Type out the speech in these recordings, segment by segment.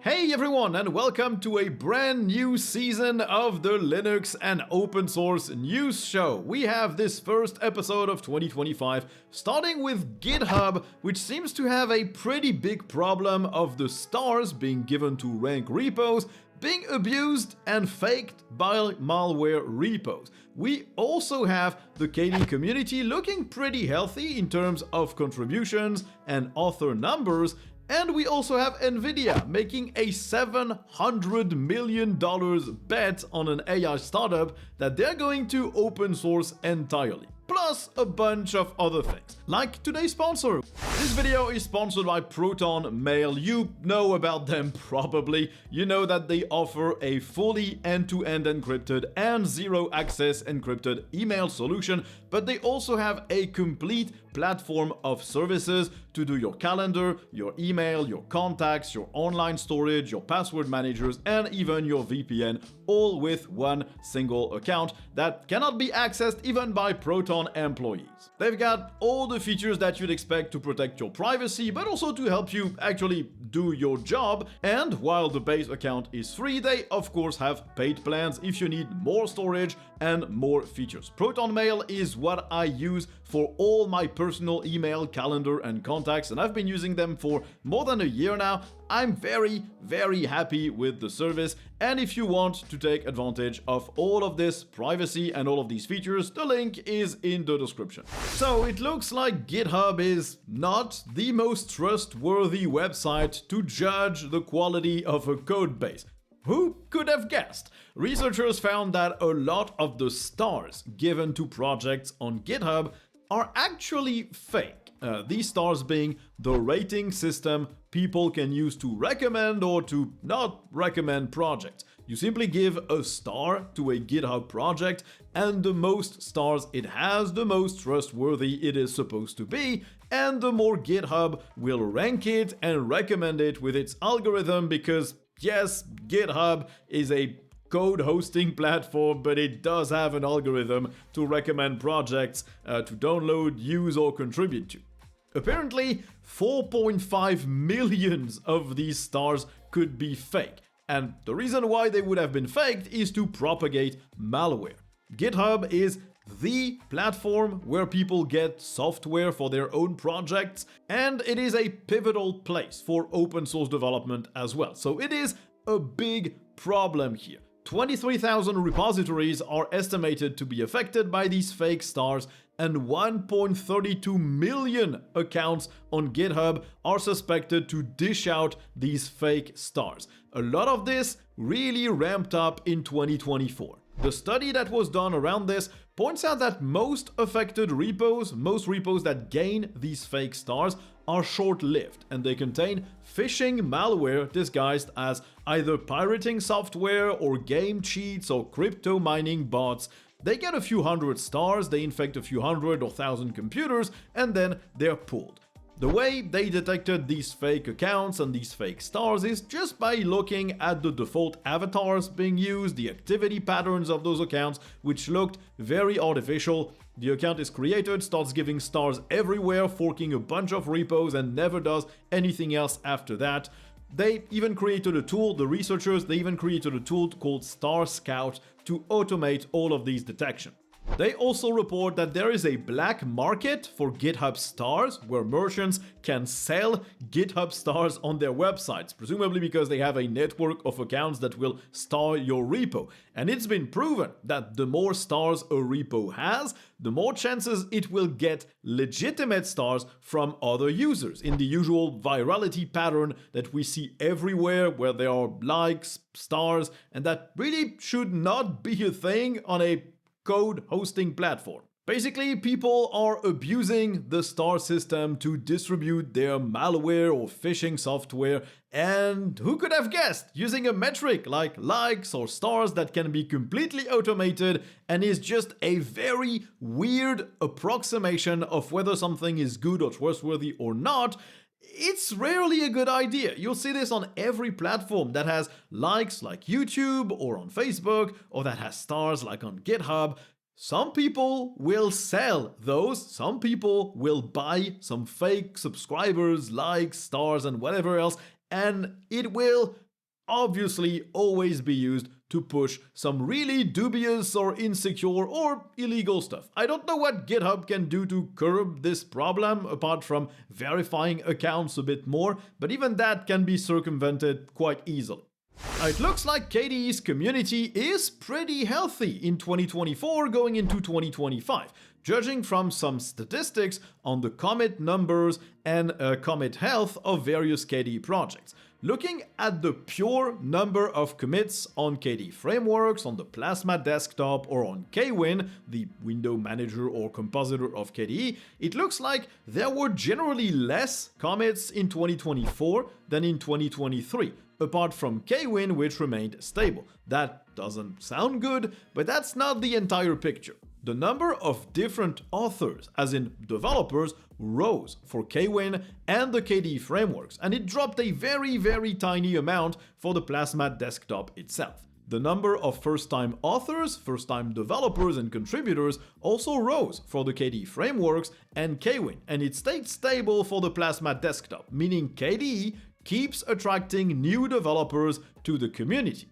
Hey everyone, and welcome to a brand new season of the Linux and open source news show. We have this first episode of 2025 starting with GitHub, which seems to have a pretty big problem of the stars being given to rank repos being abused and faked by malware repos. We also have the KDE community looking pretty healthy in terms of contributions and author numbers. And we also have Nvidia making a $700 million bet on an AI startup that they're going to open source entirely. Plus a bunch of other things, like today's sponsor. This video is sponsored by Proton Mail. You know about them probably. You know that they offer a fully end-to-end encrypted and zero-access encrypted email solution, but they also have a complete platform of services to do your calendar, your email, your contacts, your online storage, your password managers, and even your VPN, all with one single account that cannot be accessed even by Proton employees. They've got all the features that you'd expect to protect your privacy, but also to help you actually do your job. And while the base account is free, they of course have paid plans if you need more storage and more features. Proton Mail is what I use for all my personal email, calendar, and contacts, and I've been using them for more than a year now. I'm very happy with the service, and if you want to take advantage of all of this privacy and all of these features, the link is in the description. So it looks like GitHub is not the most trustworthy website to judge the quality of a code base. Who could have guessed? Researchers found that a lot of the stars given to projects on GitHub are actually fake. These stars being the rating system people can use to recommend or to not recommend projects. You simply give a star to a GitHub project, and the most stars it has, the most trustworthy it is supposed to be, and the more GitHub will rank it and recommend it with its algorithm, because yes, GitHub is a code hosting platform, but it does have an algorithm to recommend projects to download, use, or contribute to. Apparently, 4.5 million of these stars could be fake, and the reason why they would have been faked is to propagate malware. GitHub is the platform where people get software for their own projects, and it is a pivotal place for open source development as well. So it is a big problem here. 23,000 repositories are estimated to be affected by these fake stars, and 1.32 million accounts on GitHub are suspected to dish out these fake stars. A lot of this really ramped up in 2024. The study that was done around this points out that most affected repos, most repos that gain these fake stars, are short-lived, and they contain phishing malware disguised as either pirating software or game cheats or crypto mining bots. They get a few hundred stars, they infect a few hundred or thousand computers, and then they're pulled. The way they detected these fake accounts and these fake stars is just by looking at the default avatars being used, the activity patterns of those accounts, which looked very artificial. The account is created, starts giving stars everywhere, forking a bunch of repos, and never does anything else after that. They even created a tool, the researchers, they even created a tool called Star Scout to automate all of these detections. They also report that there is a black market for GitHub stars, where merchants can sell GitHub stars on their websites, presumably because they have a network of accounts that will star your repo. And it's been proven that the more stars a repo has, the more chances it will get legitimate stars from other users, in the usual virality pattern that we see everywhere, where there are likes, stars, and that really should not be a thing on a code hosting platform. Basically, people are abusing the star system to distribute their malware or phishing software, and who could have guessed, using a metric like likes or stars that can be completely automated and is just a very weird approximation of whether something is good or trustworthy or not. It's rarely a good idea. You'll see this on every platform that has likes like YouTube or on Facebook, or that has stars like on GitHub. Some people will sell those, some people will buy some fake subscribers, likes, stars, and whatever else, and it will obviously always be used to push some really dubious or insecure or illegal stuff. I don't know what GitHub can do to curb this problem apart from verifying accounts a bit more, but even that can be circumvented quite easily. It looks like KDE's community is pretty healthy in 2024 going into 2025, judging from some statistics on the commit numbers and commit health of various KDE projects. Looking at the pure number of commits on KDE frameworks, on the Plasma desktop, or on Kwin, the window manager or compositor of KDE, it looks like there were generally less commits in 2024 than in 2023, apart from Kwin, which remained stable. That doesn't sound good, but that's not the entire picture. The number of different authors, as in developers, rose for Kwin and the KDE frameworks, and it dropped a very tiny amount for the Plasma desktop itself. The number of first-time authors, first-time developers and contributors also rose for the KDE frameworks and Kwin, and it stayed stable for the Plasma desktop, meaning KDE keeps attracting new developers to the community.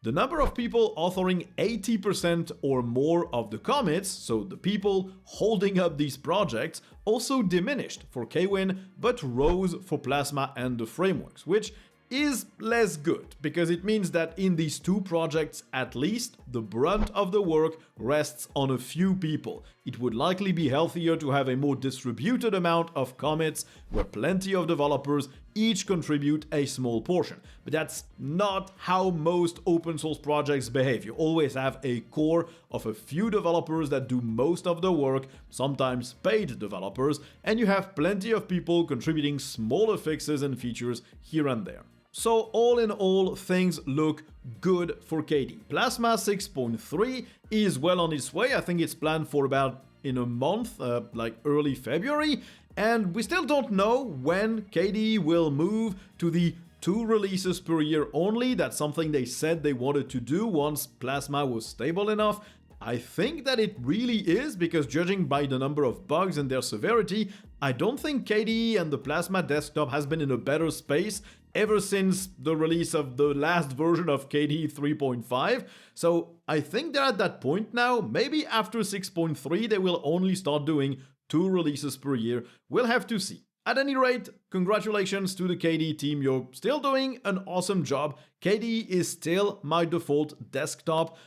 The number of people authoring 80% or more of the commits, so the people holding up these projects, also diminished for Kwin but rose for Plasma and the frameworks, which is less good, because it means that in these two projects at least, the brunt of the work rests on a few people. It would likely be healthier to have a more distributed amount of commits, where plenty of developers each contribute a small portion. But that's not how most open source projects behave. You always have a core of a few developers that do most of the work, sometimes paid developers, and you have plenty of people contributing smaller fixes and features here and there. So all in all, things look good for KDE. Plasma 6.3 is well on its way. I think it's planned for about in a month, like early February, and we still don't know when KDE will move to the 2 releases per year only. That's something they said they wanted to do once Plasma was stable enough. I think that it really is, because judging by the number of bugs and their severity, I don't think KDE and the Plasma desktop has been in a better space ever since the release of the last version of KDE 3.5. So I think they're at that point now. Maybe after 6.3 they will only start doing 2 releases per year. We'll have to see. At any rate, congratulations to the KDE team. You're still doing an awesome job. KDE is still my default desktop.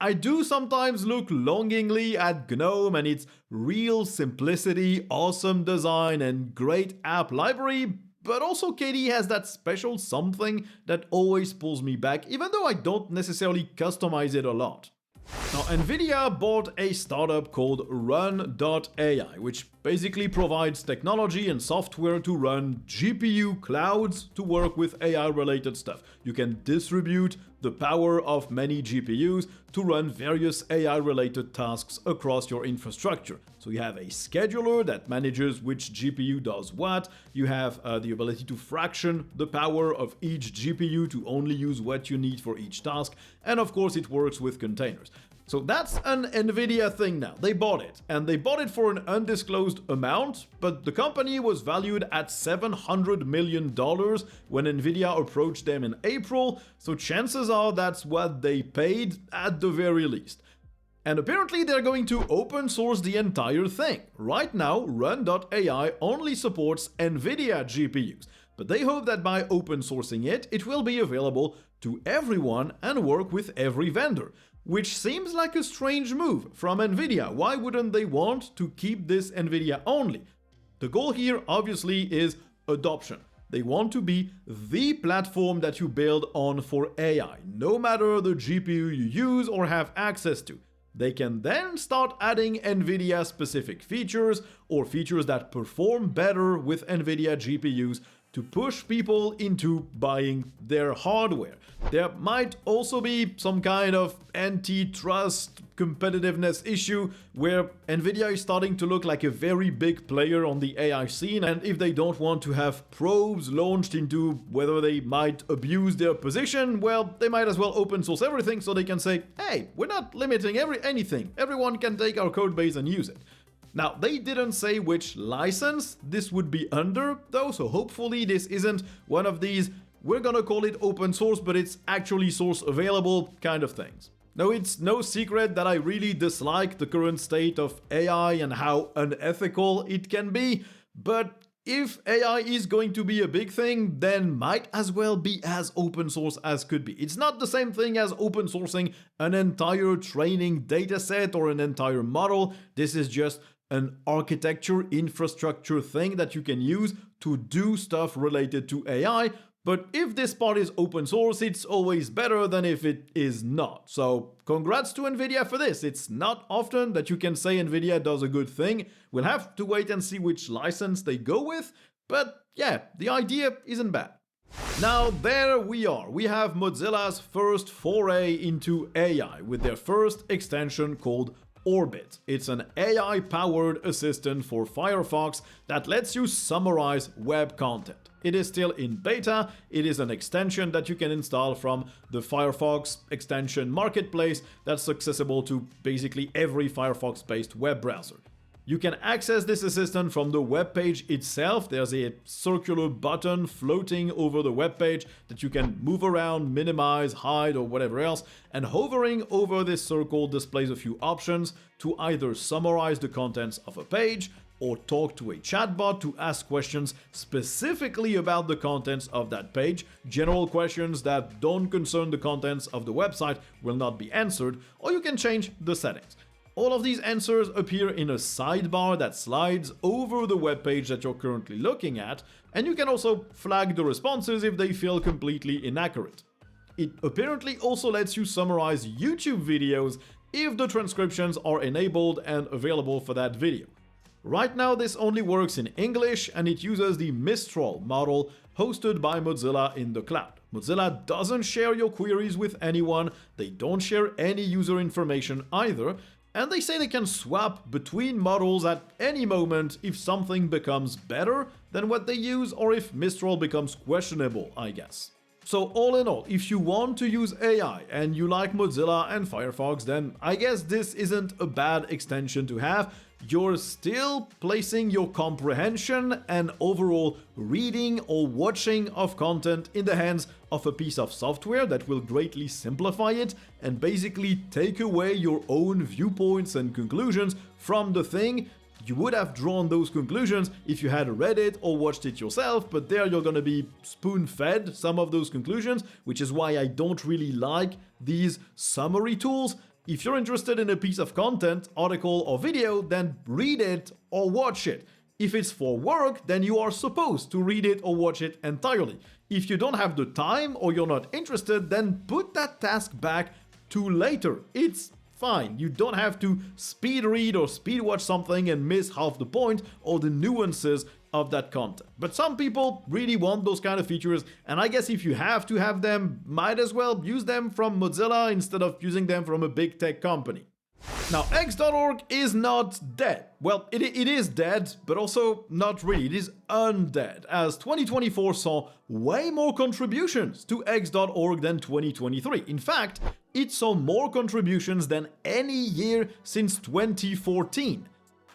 I do sometimes look longingly at GNOME and its real simplicity, awesome design, and great app library, but also KDE has that special something that always pulls me back, even though I don't necessarily customize it a lot. Now, Nvidia bought a startup called run.ai, which basically provides technology and software to run GPU clouds to work with AI-related stuff. You can distribute the power of many GPUs to run various AI-related tasks across your infrastructure. So you have a scheduler that manages which GPU does what, you have the ability to fraction the power of each GPU to only use what you need for each task, and of course it works with containers. So that's an Nvidia thing now. They bought it, and they bought it for an undisclosed amount, but the company was valued at $700 million when Nvidia approached them in April, so chances are that's what they paid at the very least. And apparently they're going to open source the entire thing. Right now, run.ai only supports Nvidia GPUs, but they hope that by open sourcing it, it will be available to everyone and work with every vendor. Which seems like a strange move from Nvidia. Why wouldn't they want to keep this Nvidia only? The goal here obviously is adoption. They want to be the platform that you build on for AI, no matter the GPU you use or have access to. They can then start adding Nvidia specific features or features that perform better with Nvidia GPUs to push people into buying their hardware. There might also be some kind of antitrust competitiveness issue where Nvidia is starting to look like a very big player on the AI scene, and if they don't want to have probes launched into whether they might abuse their position, well, they might as well open source everything so they can say, hey, we're not limiting anything. Everyone can take our code base and use it. Now, they didn't say which license this would be under, though, so hopefully this isn't one of these we're gonna call it open source, but it's actually source available kind of things. Now, it's no secret that I really dislike the current state of AI and how unethical it can be, but if AI is going to be a big thing, then might as well be as open source as could be. It's not the same thing as open sourcing an entire training dataset or an entire model. This is just an architecture infrastructure thing that you can use to do stuff related to AI. But if this part is open source, it's always better than if it is not. So congrats to Nvidia for this. It's not often that you can say Nvidia does a good thing. We'll have to wait and see which license they go with. But yeah, the idea isn't bad. Now there we are. We have Mozilla's first foray into AI with their first extension called Orbit. It's an AI-powered assistant for Firefox that lets you summarize web content. It is still in beta. It is an extension that you can install from the Firefox extension marketplace that's accessible to basically every Firefox-based web browser. You can access this assistant from the web page itself. There's a circular button floating over the web page that you can move around, minimize, hide, or whatever else. And hovering over this circle displays a few options to either summarize the contents of a page or talk to a chatbot to ask questions specifically about the contents of that page. General questions that don't concern the contents of the website will not be answered, or you can change the settings. All of these answers appear in a sidebar that slides over the web page that you're currently looking at, and you can also flag the responses if they feel completely inaccurate. It apparently also lets you summarize YouTube videos if the transcriptions are enabled and available for that video. Right now this only works in English, and it uses the Mistral model hosted by Mozilla in the cloud. Mozilla doesn't share your queries with anyone, they don't share any user information either, and they say they can swap between models at any moment if something becomes better than what they use or if Mistral becomes questionable, I guess. So all in all, if you want to use AI and you like Mozilla and Firefox, then I guess this isn't a bad extension to have. You're still placing your comprehension and overall reading or watching of content in the hands of a piece of software that will greatly simplify it and basically take away your own viewpoints and conclusions from the thing. You would have drawn those conclusions if you had read it or watched it yourself, but there you're gonna be spoon-fed some of those conclusions, which is why I don't really like these summary tools. If you're interested in a piece of content, article or video, then read it or watch it. If it's for work, then you are supposed to read it or watch it entirely. If you don't have the time or you're not interested, then put that task back to later. It's fine. You don't have to speed read or speed watch something and miss half the point or the nuances of that content. But some people really want those kind of features, and I guess if you have to have them, might as well use them from Mozilla instead of using them from a big tech company. Now, x.org is not dead. Well, it is dead, but also not really. It is undead, as 2024 saw way more contributions to x.org than 2023. In fact, it saw more contributions than any year since 2014.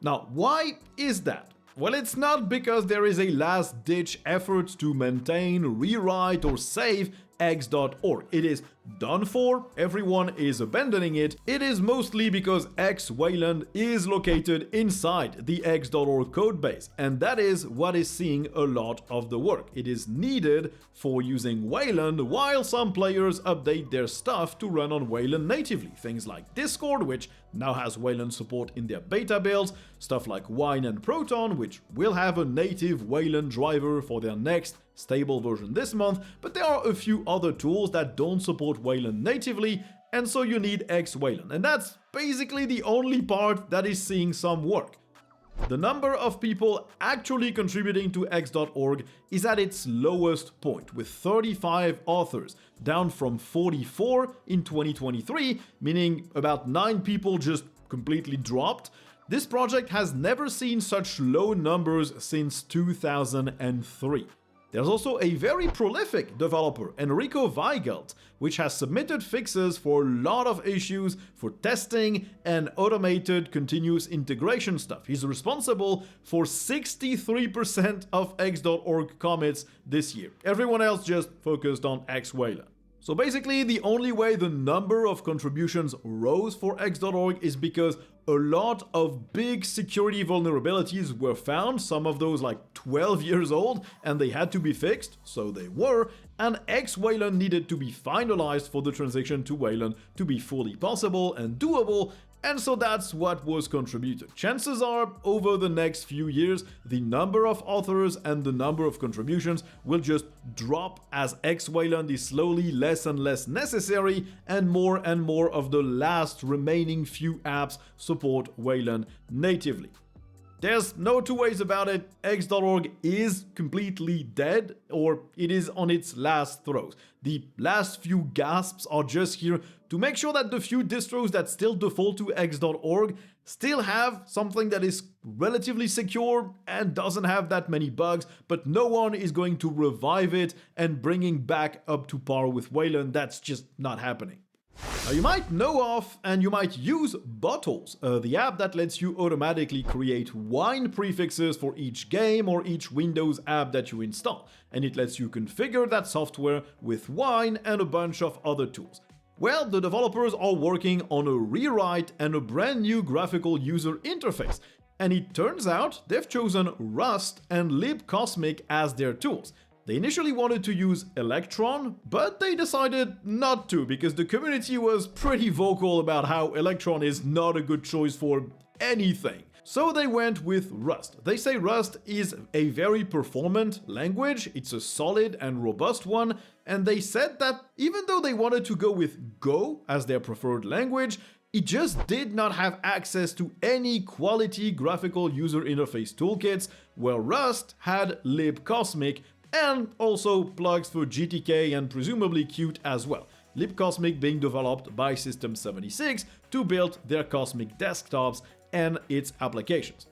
Now, why is that? Well, it's not because there is a last-ditch effort to maintain, rewrite, or save x.org. It is done for, everyone is abandoning it. It is mostly because X Wayland is located inside the x.org codebase, and that is what is seeing a lot of the work. It is needed for using Wayland, while some players update their stuff to run on Wayland natively. Things like Discord, which now has Wayland support in their beta builds, stuff like Wine and Proton, which will have a native Wayland driver for their next stable version this month, but there are a few other tools that don't support Wayland natively, and so you need X Wayland, and that's basically the only part that is seeing some work. The number of people actually contributing to x.org is at its lowest point, with 35 authors, down from 44 in 2023, meaning about 9 people just completely dropped. This project has never seen such low numbers since 2003. There's also a very prolific developer, Enrico Weigelt, which has submitted fixes for a lot of issues for testing and automated continuous integration stuff. He's responsible for 63% of X.org commits this year. Everyone else just focused on X Wayland. So basically, the only way the number of contributions rose for X.org is because a lot of big security vulnerabilities were found, some of those like 12 years old, and they had to be fixed, so they were, and X Wayland needed to be finalized for the transition to Wayland to be fully possible and doable, and so that's what was contributed. Chances are, over the next few years, the number of authors and the number of contributions will just drop as X Wayland is slowly less and less necessary, and more of the last remaining few apps support Wayland natively. There's no two ways about it, X.org is completely dead, or it is on its last throes. The last few gasps are just here to make sure that the few distros that still default to X.org still have something that is relatively secure and doesn't have that many bugs, but no one is going to revive it and bringing back up to par with Wayland. That's just not happening. Now you might know of and you might use Bottles, the app that lets you automatically create wine prefixes for each game or each Windows app that you install, and it lets you configure that software with wine and a bunch of other tools. Well, the developers are working on a rewrite and a brand new graphical user interface, and it turns out they've chosen Rust and Libcosmic as their tools. They initially wanted to use Electron, but they decided not to because the community was pretty vocal about how Electron is not a good choice for anything. So they went with Rust. They say Rust is a very performant language, it's a solid and robust one, and they said that even though they wanted to go with Go as their preferred language, it just did not have access to any quality graphical user interface toolkits, where Rust had Libcosmic, and also plugs for GTK and presumably Qt as well. Libcosmic being developed by System76 to build their Cosmic desktops and its applications.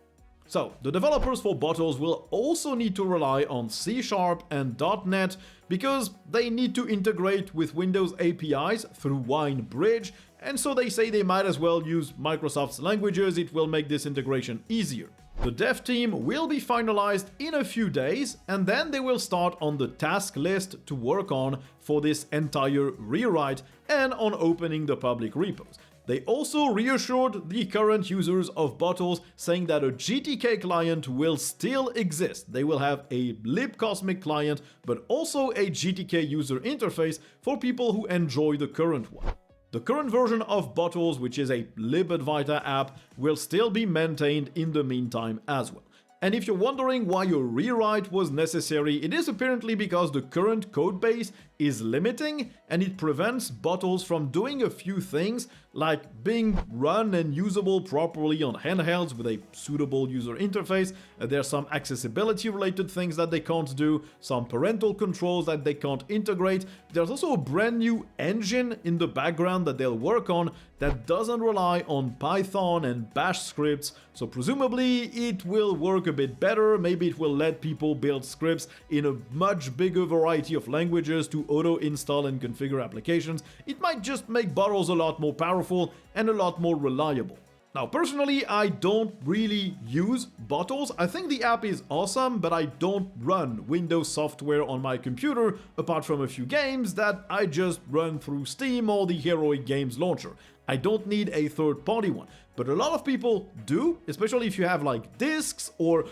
So, the developers for Bottles will also need to rely on C# and .NET because they need to integrate with Windows APIs through Wine Bridge, and so they say they might as well use Microsoft's languages, it will make this integration easier. The dev team will be finalized in a few days, and then they will start on the task list to work on for this entire rewrite and on opening the public repos. They also reassured the current users of Bottles, saying that a GTK client will still exist. They will have a Libcosmic client, but also a GTK user interface for people who enjoy the current one. The current version of Bottles, which is a libadwaita app, will still be maintained in the meantime as well. And if you're wondering why a rewrite was necessary, it is apparently because the current codebase is limiting and it prevents Bottles from doing a few things like being run and usable properly on handhelds with a suitable user interface. There's some accessibility related things that they can't do, some parental controls that they can't integrate. There's also a brand new engine in the background that they'll work on that doesn't rely on Python and Bash scripts, so presumably it will work a bit better. Maybe it will let people build scripts in a much bigger variety of languages to auto-install and configure applications. It might just make Bottles a lot more powerful and a lot more reliable. Now, personally, I don't really use Bottles. I think the app is awesome, but I don't run Windows software on my computer, apart from a few games that I just run through Steam or the Heroic Games launcher. I don't need a third-party one, but a lot of people do, especially if you have like discs or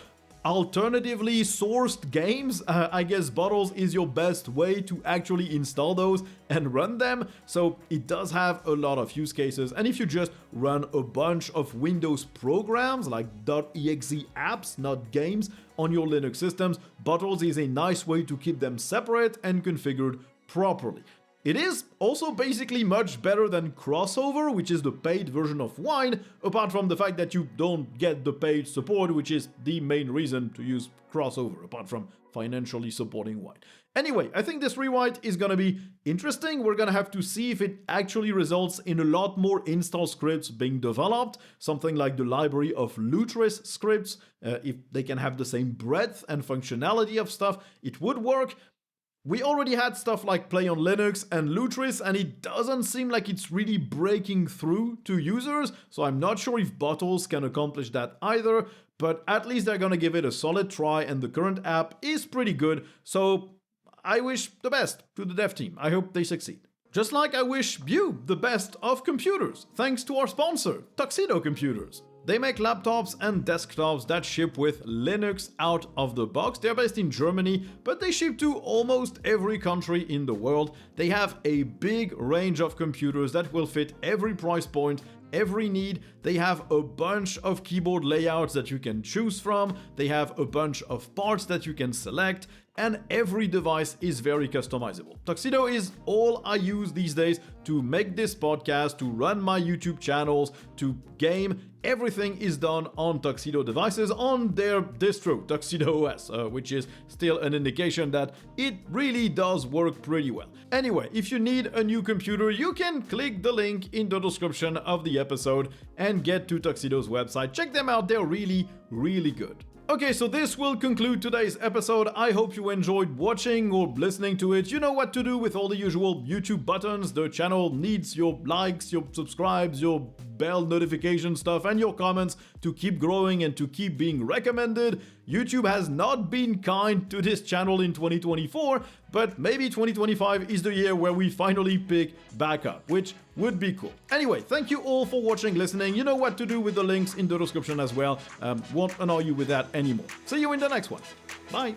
alternatively sourced games. I guess Bottles is your best way to actually install those and run them, so it does have a lot of use cases. And if you just run a bunch of Windows programs like .exe apps, not games, on your Linux systems, Bottles is a nice way to keep them separate and configured properly. It is also basically much better than Crossover, which is the paid version of Wine, apart from the fact that you don't get the paid support, which is the main reason to use Crossover, apart from financially supporting White. Anyway, I think this rewrite is gonna be interesting. We're gonna have to see if it actually results in a lot more install scripts being developed, something like the library of Lutris scripts. If they can have the same breadth and functionality of stuff, it would work. We already had stuff like Play on Linux and Lutris, and it doesn't seem like it's really breaking through to users, so I'm not sure if Bottles can accomplish that either, but at least they're gonna give it a solid try, and the current app is pretty good, so I wish the best to the dev team. I hope they succeed. Just like I wish you the best of computers, thanks to our sponsor, Tuxedo Computers. They make laptops and desktops that ship with Linux out of the box. They're based in Germany, but they ship to almost every country in the world. They have a big range of computers that will fit every price point, every need. They have a bunch of keyboard layouts that you can choose from. They have a bunch of parts that you can select, and every device is very customizable. Tuxedo is all I use these days to make this podcast, to run my YouTube channels, to game. Everything is done on Tuxedo devices on their distro, Tuxedo OS, which is still an indication that it really does work pretty well. Anyway, if you need a new computer, you can click the link in the description of the episode and get to Tuxedo's website. Check them out, they're really, really good. Okay, so this will conclude today's episode. I hope you enjoyed watching or listening to it. You know what to do with all the usual YouTube buttons. The channel needs your likes, your subscribes, your bell notification stuff, and your comments to keep growing and to keep being recommended. YouTube has not been kind to this channel in 2024, but maybe 2025 is the year where we finally pick back up, which would be cool. Anyway, thank you all for watching, listening. You know what to do with the links in the description as well. Won't annoy you with that anymore. See you in the next one. Bye.